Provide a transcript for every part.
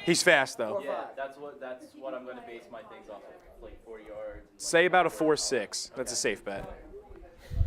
He's fast, though. Yeah, that's what I'm going to base my things off of, like 40 yards. Say about a 4.6. That's a safe bet. 30 seconds.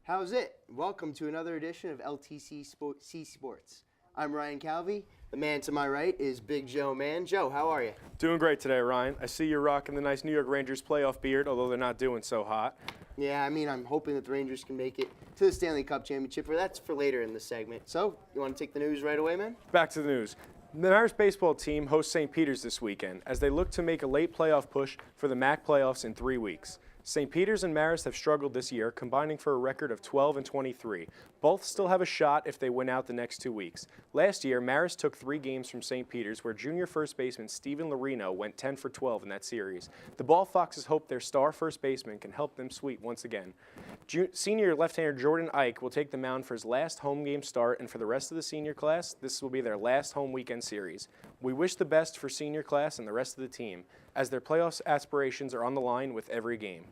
How's it? Welcome to another edition of LTCC Sports. I'm Ryan Calvey. The man to my right is Big Joe Man. Joe, how are you? Doing great today, Ryan. I see you're rocking the nice New York Rangers playoff beard, although they're not doing so hot. Yeah, I mean, I'm hoping that the Rangers can make it to the Stanley Cup Championship, but that's for later in the segment. So, you want to take the news right away, man? Back to the news. The Marist baseball team hosts St. Peter's this weekend as they look to make a late playoff push for the MAC playoffs in 3 weeks. St. Peter's and Marist have struggled this year, combining for a record of 12-23. Both still have a shot if they win out the next 2 weeks. Last year, Marist took 3 games from St. Peter's, where junior first baseman Steven Larino went 10 for 12 in that series. The Ball Foxes hope their star first baseman can help them sweep once again. Senior left-hander Jordan Ike will take the mound for his last home game start, and for the rest of the senior class, this will be their last home weekend series. We wish the best for senior class and the rest of the team, as their playoffs aspirations are on the line with every game.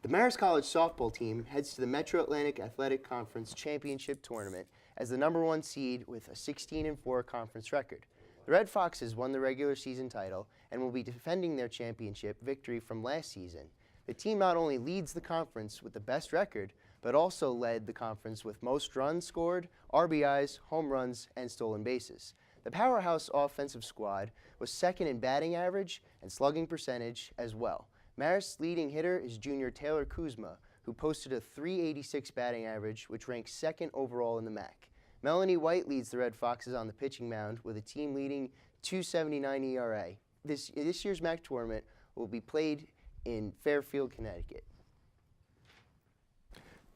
The Marist College softball team heads to the Metro Atlantic Athletic Conference Championship Tournament as the #1 seed with a 16-4 conference record. The Red Foxes won the regular season title and will be defending their championship victory from last season. The team not only leads the conference with the best record, but also led the conference with most runs scored, RBIs, home runs, and stolen bases. The powerhouse offensive squad was second in batting average and slugging percentage as well. Marist's leading hitter is junior Taylor Kuzma, who posted a .386 batting average, which ranks second overall in the MAC. Melanie White leads the Red Foxes on the pitching mound with a team-leading .279 ERA. This year's MAC tournament will be played in Fairfield, Connecticut.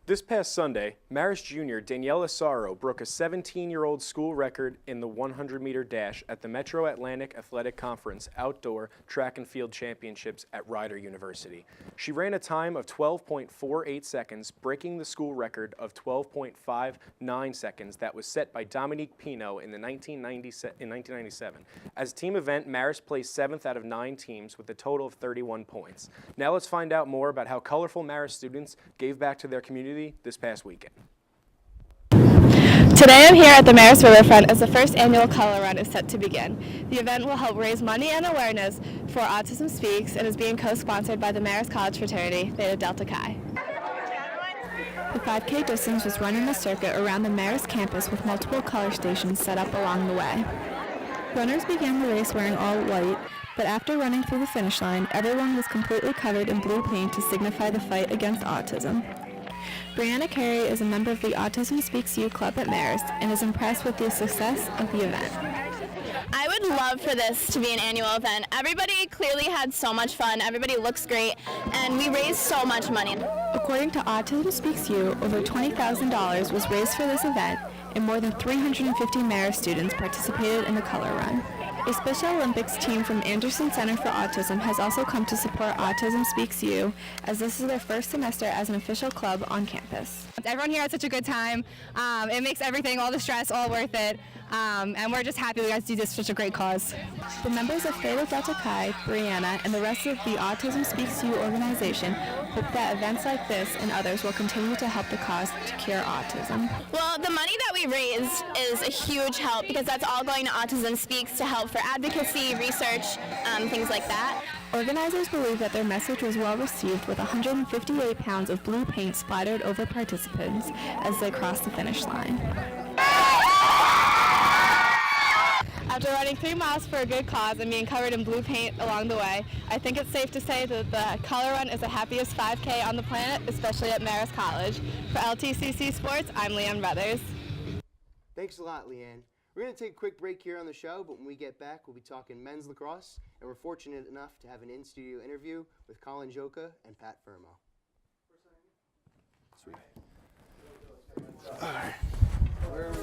This past Sunday, Marist junior Daniela Sorrow broke a 17-year-old school record in the 100-meter dash at the Metro Atlantic Athletic Conference Outdoor Track and Field Championships at Rider University. She ran a time of 12.48 seconds, breaking the school record of 12.59 seconds that was set by Dominique Pino in 1997. As a team event, Marist placed 7th out of 9 teams with a total of 31 points. Now let's find out more about how colorful Marist students gave back to their community this past weekend. Today I'm here at the Marist Riverfront as the first annual Color Run is set to begin. The event will help raise money and awareness for Autism Speaks and is being co-sponsored by the Marist College fraternity, Theta Delta Chi. The 5K distance was run in a circuit around the Marist campus with multiple color stations set up along the way. Runners began the race wearing all white, but after running through the finish line, everyone was completely covered in blue paint to signify the fight against autism. Brianna Carey is a member of the Autism Speaks U Club at Marist and is impressed with the success of the event. I would love for this to be an annual event. Everybody clearly had so much fun, everybody looks great, and we raised so much money. According to Autism Speaks U, over $20,000 was raised for this event, and more than 350 Marist students participated in the Color Run. A Special Olympics team from Anderson Center for Autism has also come to support Autism Speaks U, as this is their first semester as an official club on campus. Everyone here had such a good time. It makes everything, all the stress, all worth it. And we're just happy we got to do this for such a great cause. The members of Theta Delta Chi, Brianna, and the rest of the Autism Speaks U organization hope that events like this and others will continue to help the cause to cure autism. Well, the money that we raised is a huge help because that's all going to Autism Speaks to help for advocacy, research, things like that. Organizers believe that their message was well received with 158 pounds of blue paint splattered over participants as they crossed the finish line. After running 3 miles for a good cause and being covered in blue paint along the way, I think it's safe to say that the Color Run is the happiest 5K on the planet, especially at Marist College. For LTCC Sports, I'm Leanne Brothers. Thanks a lot, Leanne. We're going to take a quick break here on the show, but when we get back, we'll be talking men's lacrosse, and we're fortunate enough to have an in-studio interview with Colin Joka and Pat Fermo. Sweet. All right. Where are we?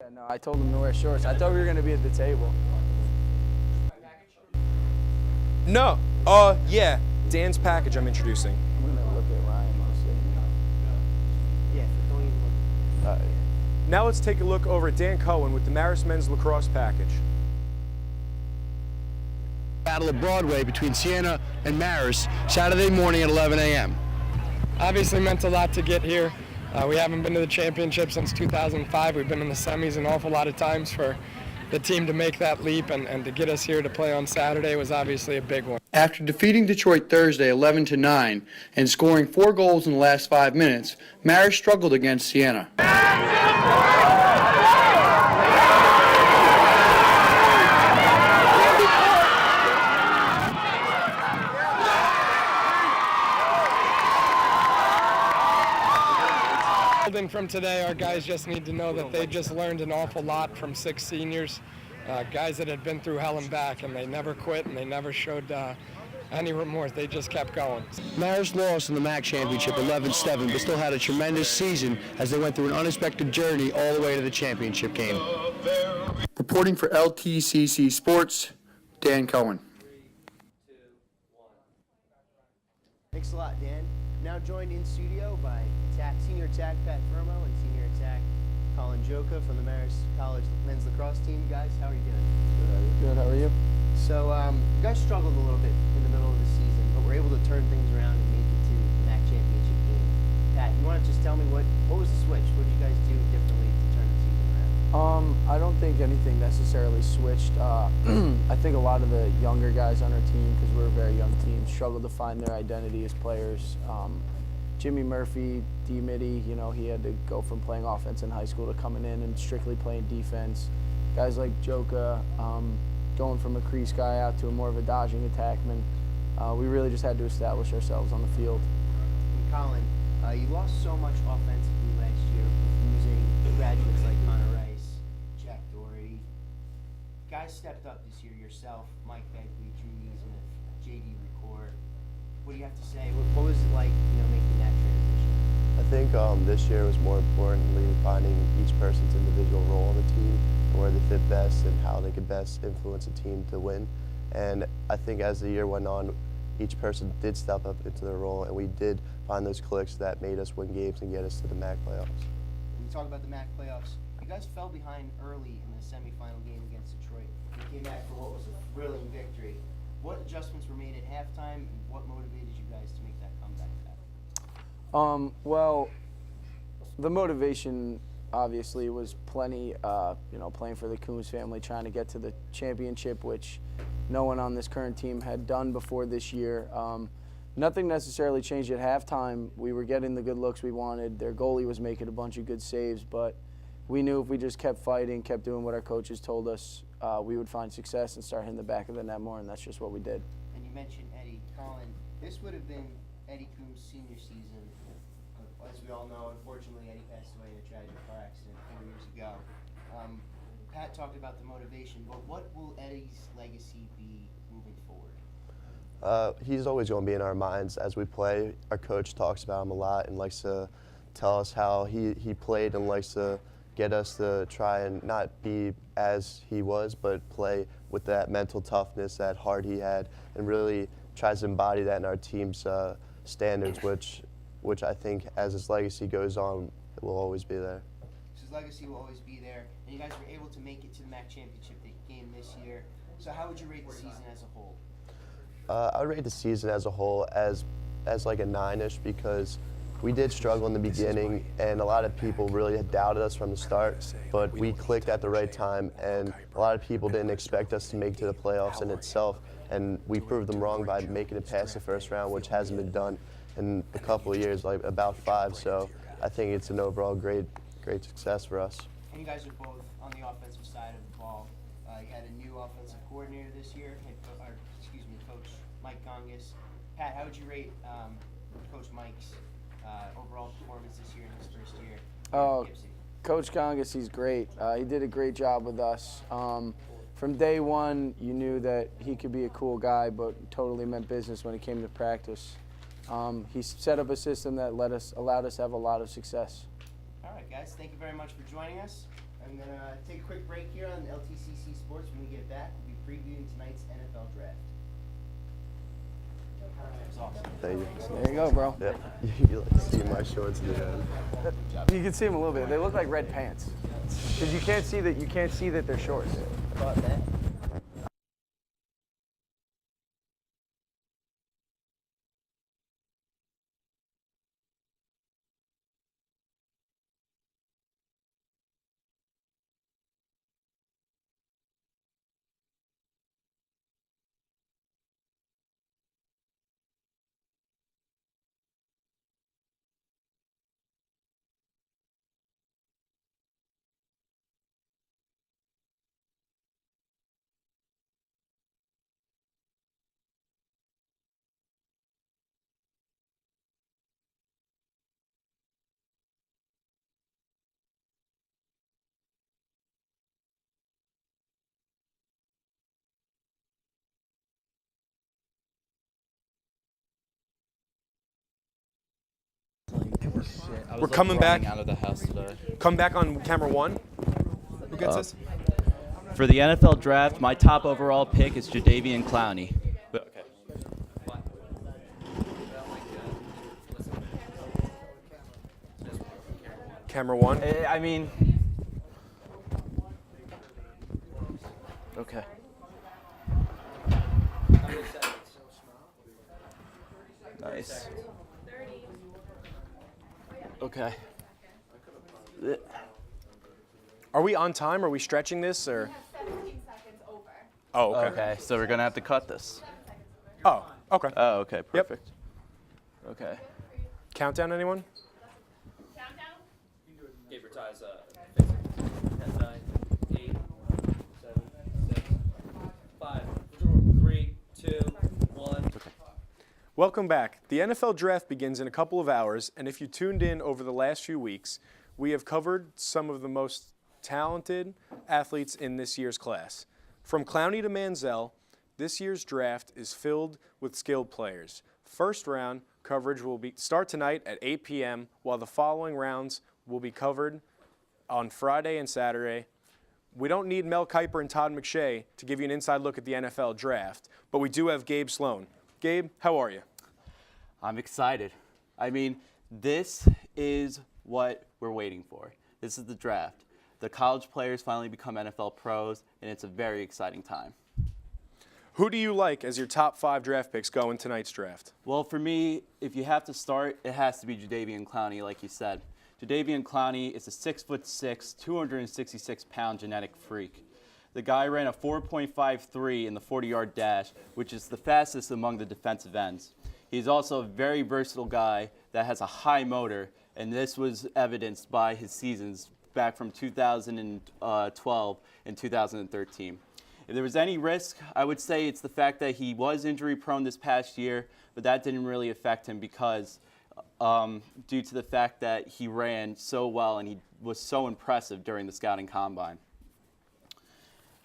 Yeah, no, I told him to wear shorts. I thought we were going to be at the table. No. Yeah. Dan's package I'm introducing. I'm going to look at Ryan mostly. Yeah, don't even look. Now let's take a look over at Dan Cohen with the Marist men's lacrosse package. Battle of Broadway between Siena and Marist, Saturday morning at 11 a.m. Obviously meant a lot to get here. We haven't been to the championship since 2005. We've been in the semis an awful lot of times. For the team to make that leap and to get us here to play on Saturday was obviously a big one. After defeating Detroit Thursday 11-9 and scoring 4 goals in the last 5 minutes, Marist struggled against Siena. From today, our guys just need to know that they just learned an awful lot from 6 seniors, guys that had been through hell and back, and they never quit and they never showed any remorse. They just kept going. Marist lost in the MAC championship 11-7, but still had a tremendous season as they went through an unexpected journey all the way to the championship game. Reporting for LTCC Sports, Dan Cohen. Thanks a lot, Dan. Now joined in studio by Senior Attack Pat Fermo and Senior Attack Colin Joka from the Marist College men's lacrosse team. Guys, how are you doing? Good, how are you? So, you guys struggled a little bit in the middle of the season, but were able to turn things around and make it to the MAC championship game. Pat, you want to just tell me what was the switch? What did you guys do differently to turn the season around? I don't think anything necessarily switched. I think a lot of the younger guys on our team, because we're a very young team, struggled to find their identity as players. Jimmy Murphy, D-Mitty, you know, he had to go from playing offense in high school to coming in and strictly playing defense. Guys like Joka, going from a crease guy out to more of a dodging attackman. We really just had to establish ourselves on the field. And Colin, you lost so much offensively last year with losing graduates like Connor Rice, Jack Doherty. Guys stepped up this year, yourself, Mike Begley, Drew Neesmith, J.D. Record. What do you have to say? What was it like, making that transition? I think this year was more importantly finding each person's individual role on the team and where they fit best and how they could best influence a team to win. And I think as the year went on, each person did step up into their role, and we did find those clicks that made us win games and get us to the MAC playoffs. When you talk about the MAC playoffs, you guys fell behind early in the semifinal game against Detroit. You came back for what was a thrilling victory. What adjustments were made at halftime, and what motivated you guys to make that comeback? Well, The motivation obviously was plenty, playing for the Coombs family, trying to get to the championship, which no one on this current team had done before this year. Nothing necessarily changed at halftime. We were getting the good looks we wanted. Their goalie was making a bunch of good saves, but we knew if we just kept fighting, kept doing what our coaches told us, we would find success and start hitting the back of the net more, and that's just what we did. And you mentioned Eddie. Colin, this would have been Eddie Coombs' senior season. As we all know, unfortunately, Eddie passed away in a tragic car accident 4 years ago. Pat talked about the motivation, but what will Eddie's legacy be moving forward? He's always going to be in our minds as we play. Our coach talks about him a lot and likes to tell us how he played and likes to get us to try and not be as he was, but play with that mental toughness, that heart he had, and really tries to embody that in our team's standards, which I think as his legacy goes on, it will always be there. So his legacy will always be there, and you guys were able to make it to the MAC championship game this year. So how would you rate the season as a whole? I would rate the season as a whole as like a 9-ish, because we did struggle in the beginning, and a lot of people really had doubted us from the start, but we clicked at the right time, and a lot of people didn't expect us to make it to the playoffs in itself, and we proved them wrong by making it past the first round, which hasn't been done in a couple of years, like about 5. So I think it's an overall great success for us. And you guys are both on the offensive side of the ball. You had a new offensive coordinator this year, Coach Mike Gongas. Pat, how would you rate Coach Mike's overall performance this year in his first year? Coach Gongas, he's great. He did a great job with us. From day one, you knew that he could be a cool guy, but totally meant business when it came to practice. He set up a system that allowed us to have a lot of success. All right, guys, thank you very much for joining us. I'm going to take a quick break here on LTCC Sports. When we get back, we'll be previewing tonight's NFL draft. Awesome. Thank you. There you go, bro. Yeah, you like see my shorts in the end. You can see them a little bit. They look like red pants. Because you can't see that they're shorts. About that. We're coming back. Out of the house today. Come back on camera 1. Who gets this? For the NFL draft, my top overall pick is Jadeveon Clowney. Okay. Camera 1. I mean, okay. Nice. Okay. Are we on time? Are we stretching this, or? 17 seconds over. Oh, okay. Okay, so we're gonna have to cut this. Oh, okay. Oh, okay, Yep. perfect. Okay. Countdown, anyone? Gabe ties 10, 9, 8, 7, 6, 5, 3, 2, 1. Welcome back. The NFL draft begins in a couple of hours, and if you tuned in over the last few weeks, we have covered some of the most talented athletes in this year's class. From Clowney to Manziel, this year's draft is filled with skilled players. First round coverage will start tonight at 8 p.m., while the following rounds will be covered on Friday and Saturday. We don't need Mel Kiper and Todd McShay to give you an inside look at the NFL draft, but we do have Gabe Sloan. Gabe, how are you? I'm excited. I mean, this is what we're waiting for. This is the draft. The college players finally become NFL pros, and it's a very exciting time. Who do you like as your top 5 draft picks go in tonight's draft? Well, for me, if you have to start, it has to be Jadeveon Clowney, like you said. Jadeveon Clowney is a 6'6", 266-pound genetic freak. The guy ran a 4.53 in the 40-yard dash, which is the fastest among the defensive ends. He's also a very versatile guy that has a high motor, and this was evidenced by his seasons back from 2012 and 2013. If there was any risk, I would say it's the fact that he was injury prone this past year, but that didn't really affect him because due to the fact that he ran so well and he was so impressive during the scouting combine.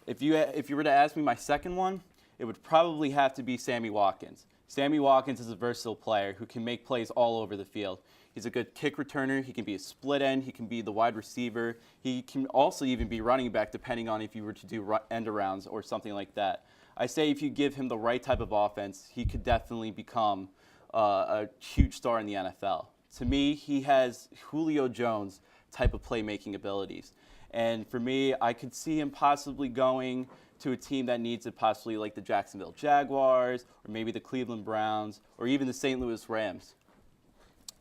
If you were to ask me my second one, it would probably have to be Sammy Watkins. Sammy Watkins is a versatile player who can make plays all over the field. He's a good kick returner. He can be a split end. He can be the wide receiver. He can also even be running back, depending on if you were to do end arounds or something like that. I say if you give him the right type of offense, he could definitely become a huge star in the NFL. To me, he has Julio Jones type of playmaking abilities. And for me, I could see him possibly going to a team that needs it, possibly like the Jacksonville Jaguars, or maybe the Cleveland Browns, or even the St. Louis Rams.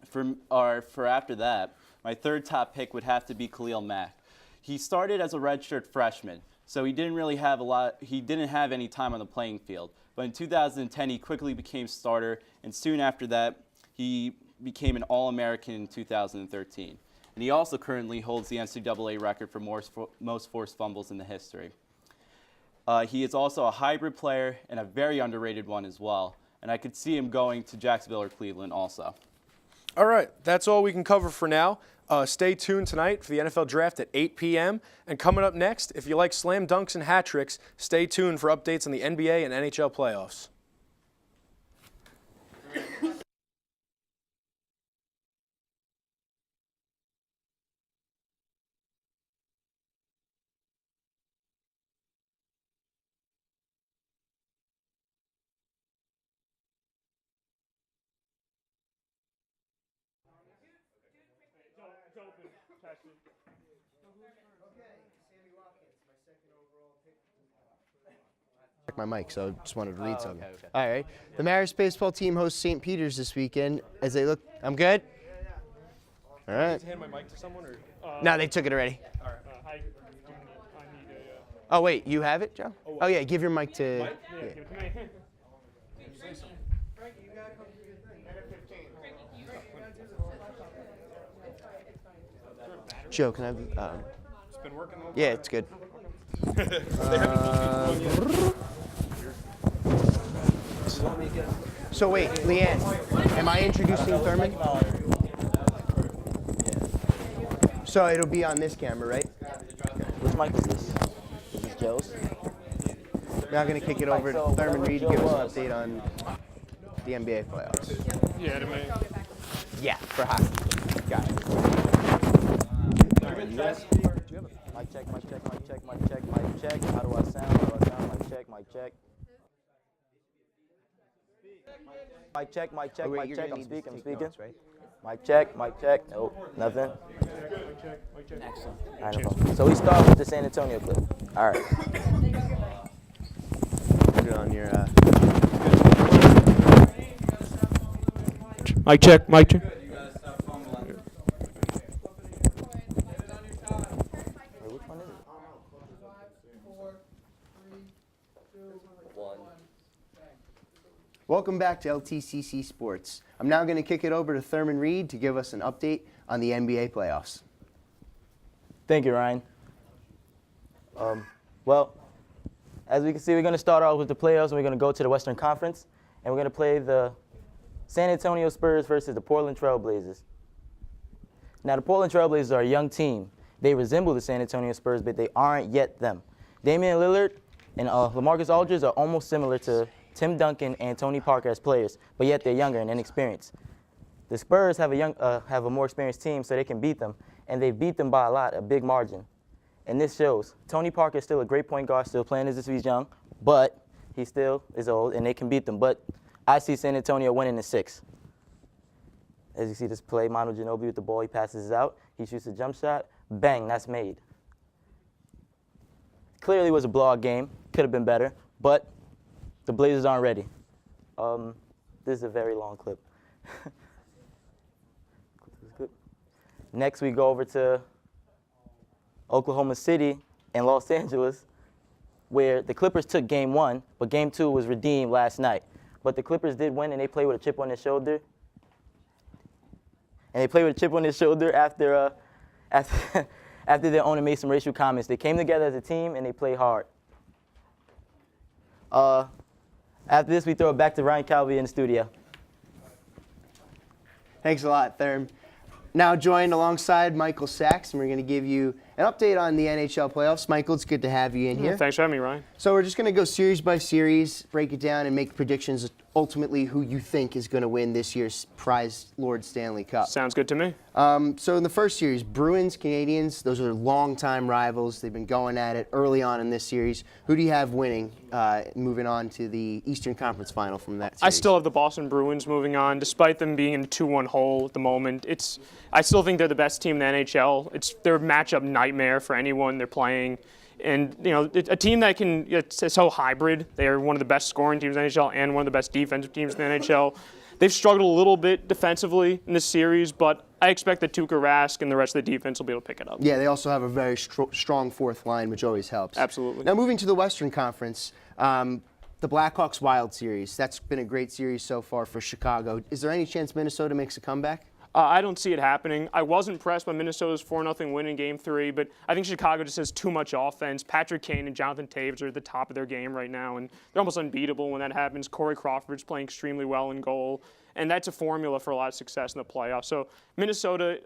For after that, my third top pick would have to be Khalil Mack. He started as a redshirt freshman, so he didn't have any time on the playing field. But in 2010, he quickly became starter, and soon after that, he became an All-American in 2013. And he also currently holds the NCAA record for most forced fumbles in the history. He is also a hybrid player and a very underrated one as well. And I could see him going to Jacksonville or Cleveland also. All right, that's all we can cover for now. Stay tuned tonight for the NFL Draft at 8 p.m. And coming up next, if you like slam dunks and hat tricks, stay tuned for updates on the NBA and NHL playoffs. Check my mic, so I just wanted to read something. Okay. All right. The Marist baseball team hosts St. Peter's this weekend as they look. I'm good? All right. Hand my mic to someone, or? No, they took it already. All right. I need Oh, wait, you have it, Joe? Oh, yeah, give your mic to. Mike? Yeah, give it to me. Joe, can I have. It's been working well. Yeah, it's good. So wait, Leanne, am I introducing Thurman? So it'll be on this camera, right? Which mic is this? Is this Joe's? Now I'm going to kick it over to Thurman Reed to give us an update on the NBA playoffs. Yeah, to me. Yeah, for hockey. Got it. Mic check, mic check, mic check, mic check, mic check. How do I sound? How do I sound? Mic check, mic check. Mic check, mic check, mic check. I'm speaking, I'm speaking. Mic check, mic check. Nope, nothing. Excellent. All right, no problem. So we start with the San Antonio clip. All right. Put it on your. Mic check, mic check. Welcome back to LTCC Sports. I'm now going to kick it over to Thurman Reed to give us an update on the NBA playoffs. Thank you, Ryan. Well, as we can see, we're going to start off with the playoffs, and we're going to go to the Western Conference, and we're going to play the San Antonio Spurs versus the Portland Trail Blazers. Now, the Portland Trail Blazers are a young team. They resemble the San Antonio Spurs, but they aren't yet them. Damian Lillard and LaMarcus Aldridge are almost similar to Tim Duncan and Tony Parker as players, but yet they're younger and inexperienced. The Spurs have a more experienced team, so they can beat them, and they beat them by a big margin. And this shows. Tony Parker is still a great point guard, still playing as if he's young, but he still is old, and they can beat them. But I see San Antonio winning in 6. As you see this play, Manu Ginobili with the ball, he passes it out, he shoots a jump shot, bang, that's made. Clearly was a blowout game, could have been better, but the Blazers aren't ready. This is a very long clip. Next, we go over to Oklahoma City and Los Angeles, where the Clippers took Game 1, but Game 2 was redeemed last night. But the Clippers did win, and they played with a chip on their shoulder. And they played with a chip on their shoulder after their owner made some racial comments. They came together as a team, and they played hard. After this, we throw it back to Ryan Calvi in the studio. Thanks a lot, Therm. Now joined alongside Michael Sachs, and we're going to give you an update on the NHL playoffs. Michael, it's good to have you in here. Thanks for having me, Ryan. So we're just going to go series by series, break it down, and make predictions ultimately who you think is going to win this year's prize Lord Stanley Cup. Sounds good to me. So in the first series, Bruins, Canadiens, those are longtime rivals. They've been going at it early on in this series. Who do you have winning, moving on to the Eastern Conference Final from that series? I still have the Boston Bruins moving on, despite them being in a 2-1 hole at the moment. I still think they're the best team in the NHL. It's their matchup nightmare for anyone they're playing. And, you know, a team that it's so hybrid. They are one of the best scoring teams in the NHL and one of the best defensive teams in the NHL. They've struggled a little bit defensively in this series, but I expect that Tuukka Rask and the rest of the defense will be able to pick it up. Yeah, they also have a very strong fourth line, which always helps. Absolutely. Now moving to the Western Conference, the Blackhawks Wild series. That's been a great series so far for Chicago. Is there any chance Minnesota makes a comeback? I don't see it happening. I was impressed by Minnesota's 4-0 win in Game 3, but I think Chicago just has too much offense. Patrick Kane and Jonathan Taves are at the top of their game right now, and they're almost unbeatable when that happens. Corey Crawford's playing extremely well in goal, and that's a formula for a lot of success in the playoffs. So Minnesota,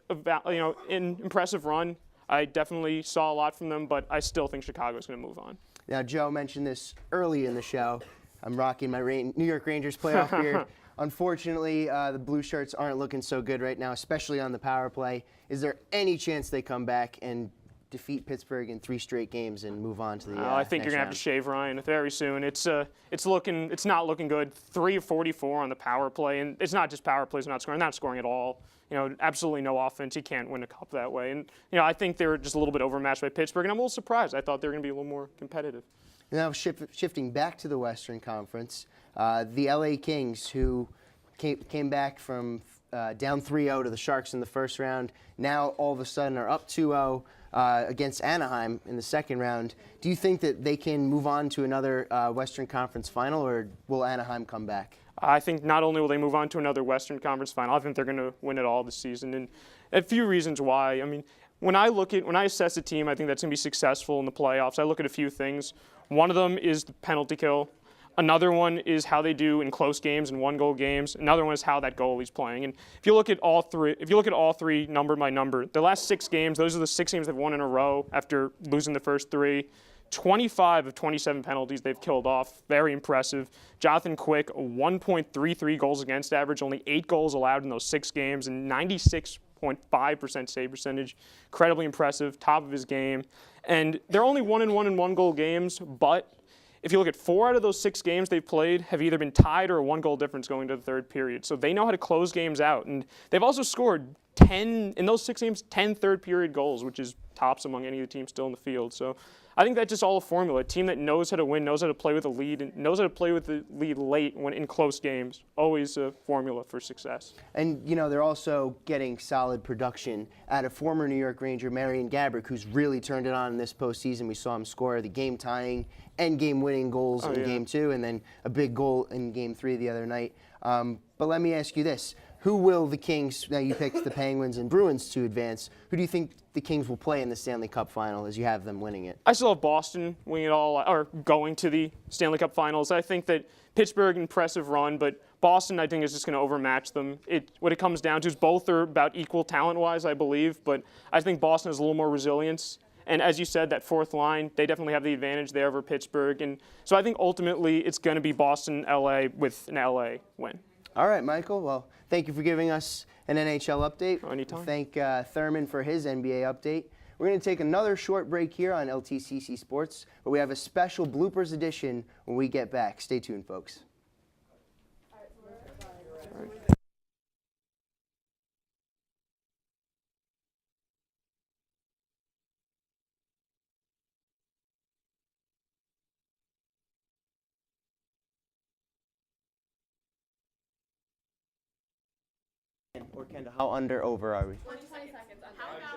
in impressive run. I definitely saw a lot from them, but I still think Chicago's going to move on. Now, Joe mentioned this early in the show. I'm rocking my New York Rangers playoff beard. Unfortunately, the Blue Shirts aren't looking so good right now, especially on the power play. Is there any chance they come back and defeat Pittsburgh in 3 straight games and move on to the I think you're going to have to shave Ryan very soon. It's not looking good. 3 of 44 on the power play, and it's not just power plays not scoring at all. You know, absolutely no offense. He can't win a cup that way. And, you know, I think they were just a little bit overmatched by Pittsburgh, and I'm a little surprised. I thought they were going to be a little more competitive. Now shifting back to the Western Conference, the LA Kings, who came back from down 3-0 to the Sharks in the first round, now all of a sudden are up 2-0 against Anaheim in the second round. Do you think that they can move on to another Western Conference final, or will Anaheim come back? I think not only will they move on to another Western Conference final, I think they're going to win it all this season. And a few reasons why. I mean, when I assess a team, I think that's going to be successful in the playoffs, I look at a few things. One of them is the penalty kill. Another one is how they do in close games and 1-goal games. Another one is how that goalie's playing. And if you look at all three number by number, the last 6 games, those are the 6 games they've won in a row after losing the first 3. 25 of 27 penalties they've killed off. Very impressive. Jonathan Quick, 1.33 goals against average, only 8 goals allowed in those 6 games, and 96.5% save percentage. Incredibly impressive, top of his game. And they're only 1-1 in 1-goal games, but if you look at 4 out of those 6 games they've played have either been tied or a 1-goal difference going to the third period. So they know how to close games out. And they've also scored 10, in those 6 games, 10 third-period goals, which is tops among any of the teams still in the field. So I think that's just all a formula. A team that knows how to win, knows how to play with a lead, and knows how to play with the lead late when in close games. Always a formula for success. And, you know, they're also getting solid production out of former New York Ranger Marian Gaborik, who's really turned it on in this postseason. We saw him score the game-tying and game-winning goals in Game 2, and then a big goal in Game 3 the other night. But let me ask you this. Who will the Kings, now you picked the Penguins and Bruins to advance, who do you think the Kings will play in the Stanley Cup final as you have them winning it? I still have Boston winning it all, or going to the Stanley Cup finals. I think that Pittsburgh, impressive run, but Boston, I think, is just going to overmatch them. What it comes down to is both are about equal talent-wise, I believe, but I think Boston has a little more resilience. And as you said, that fourth line, they definitely have the advantage there over Pittsburgh. And so I think ultimately it's going to be Boston-LA with an LA win. All right, Michael. Well, thank you for giving us an NHL update. Anytime. Thank Thurman for his NBA update. We're going to take another short break here on LTCC Sports, but we have a special bloopers edition when we get back. Stay tuned, folks. Or Kendall, how under over are we? 20 seconds.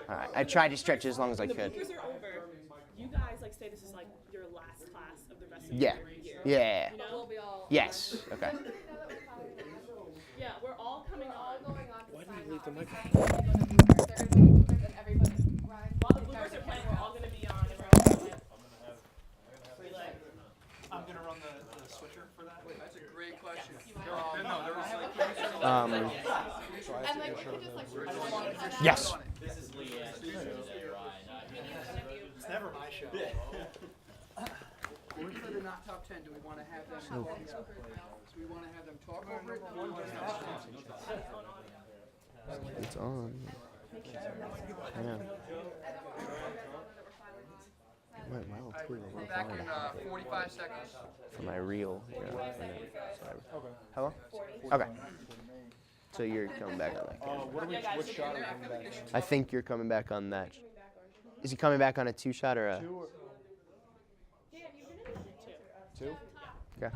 All right, I tried to stretch it as long as I could. The bloopers are over. You guys say this is like your last class of the rest of Yeah. your year. Yeah. You know? We'll be all. Yes. Okay. Yeah, we're all coming on. Why did you leave the mic? While the bloopers are playing, we're all going to be on. And we're all gonna I'm going to run the switcher for that. Wait, that's a great question. Yes. This is It's never my show. For the not top 10, do we want to have them talk? Do we want to have them talk over it? It's on. Yeah. It went well too. We're back in 45 seconds. For my reel. Yeah. Sorry. Hello? Okay. So you're coming back on that. What shot are we coming back? I think you're coming back on that. Is he coming back on a 2-shot or a? 2? Okay.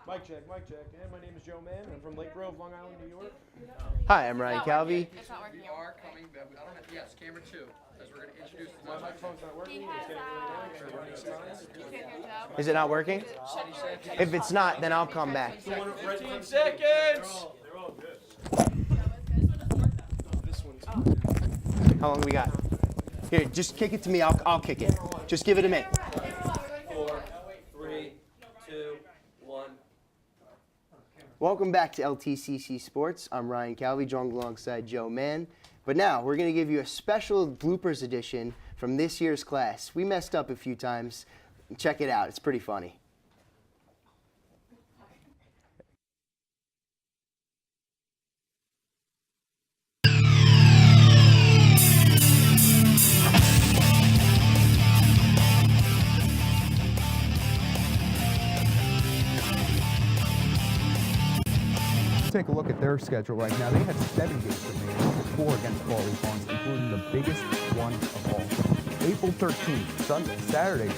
Mic check. And my name is Joe Mann. I'm from Lake Grove, Long Island, New York. Hi, I'm Ryan Calvi. We are coming back. I don't have, yes, camera 2, as we're going to introduce the My microphone's not working. It's getting really annoying. So we're running signs. Is it not working? If it's not, then I'll come back. 15 seconds! They're all good. This one's How long do we got? Here, just kick it to me. I'll kick it. Just give it to me. 4, 3, 2, 1. Welcome back to LTCC Sports. I'm Ryan Calvi, joined alongside Joe Mann. But now we're going to give you a special bloopers edition from this year's class. We messed up a few times. Check it out. It's pretty funny. Take a look at their schedule right now. They have 7 games remaining, 4 against Quality Farms, including the biggest one of all. April 13th, Sunday, Saturday. The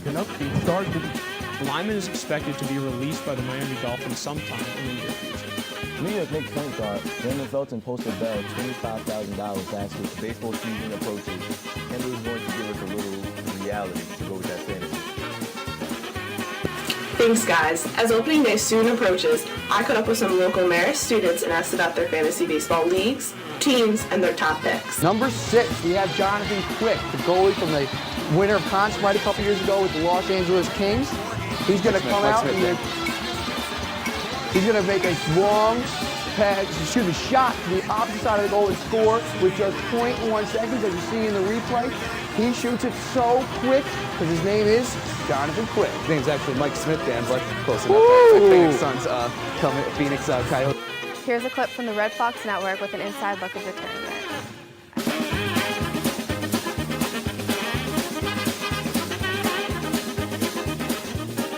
Canucks beat Stars. Lyman is expected to be released by the Miami Dolphins sometime in the near future. New York Knicks point guard Raymond Felton posted bail $25,000 last week. Baseball season approaches. Kendall is going to give us a little reality to go with that fantasy. Thanks, guys. As opening day soon approaches, I caught up with some local Marist students and asked about their fantasy baseball leagues, teams, and their top picks. Number 6, we have Jonathan Quick, the goalie from the winner of Conn Smythe a couple years ago with the Los Angeles Kings. He's going to come out and he's going to make a long shot to the opposite side of the goal and score with just 0.1 seconds, as you see in the replay. He shoots it so quick because his name is Jonathan Quick. His name's actually Mike Smith, Dan, but close enough. Phoenix Suns Phoenix Coyotes. Here's a clip from the Red Fox Network with an inside look of the tournament.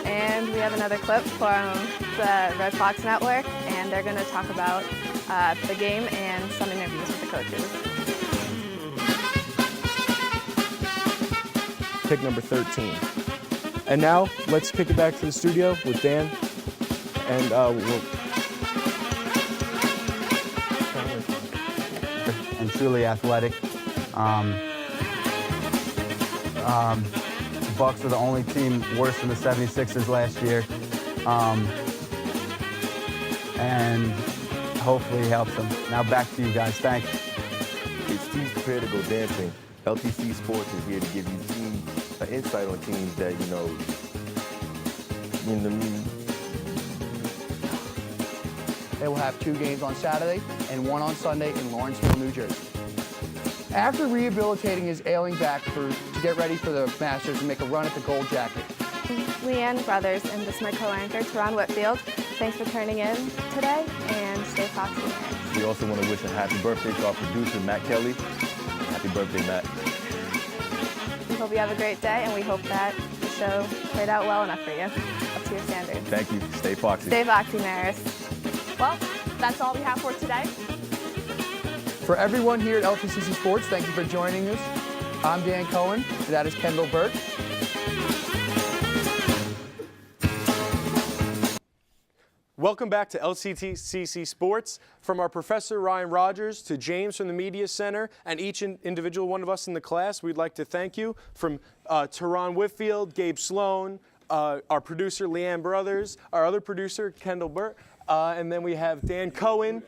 And we have another clip from the Red Fox Network, and they're going to talk about the game and some interviews with the coaches. pick number 13. And now, let's kick it back to the studio with Dan, and And truly athletic. Bucks are the only team worse than the 76ers last year. And hopefully helps them. Now back to you guys. Thanks. It's teams prepared to go dancing. LTC Sports is here to give you insight on teams that, you know, They will have 2 games on Saturday and 1 on Sunday in Lawrenceville, New Jersey. After rehabilitating his ailing back to get ready for the Masters and make a run at the gold jacket. Leanne Brothers, and this is my co-anchor, Teron Whitfield. Thanks for turning in today, and stay foxy. We also want to wish a happy birthday to our producer, Matt Kelly. Happy birthday, Matt. We hope you have a great day, and we hope that the show played out well enough for you, up to your standards. Thank you. Stay foxy. Stay foxy, Marist. Well, that's all we have for today. For everyone here at LTCC Sports, thank you for joining us. I'm Dan Cohen, and that is Kendall Burke. Welcome back to LTCC Sports. From our Professor Ryan Rogers to James from the Media Center and each individual one of us in the class, we'd like to thank you. From Teron Whitfield, Gabe Sloan, our producer Leanne Brothers, our other producer Kendall Burt, and then we have Dan Cohen,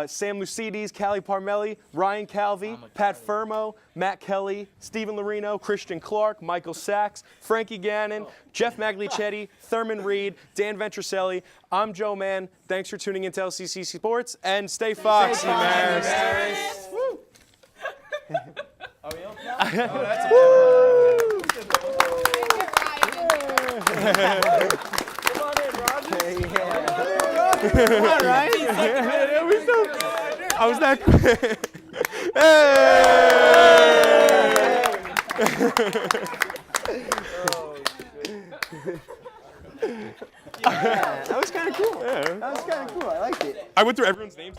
Sam Lucides, Callie Parmelli, Ryan Calvi, Pat Fermo, Matt Kelly, Stephen Lorino, Christian Clark, Michael Sachs, Frankie Gannon, Jeff Maglicetti, Thurman Reed, Dan Ventricelli. I'm Joe Mann. Thanks for tuning into LCC Sports, and stay Foxy, Marist. Woo! Are we up Come on in, Roger. Come on, Ryan. I was that quick. Hey! Yeah, that was kind of cool. That was kind of cool. I liked it. I went through everyone's names.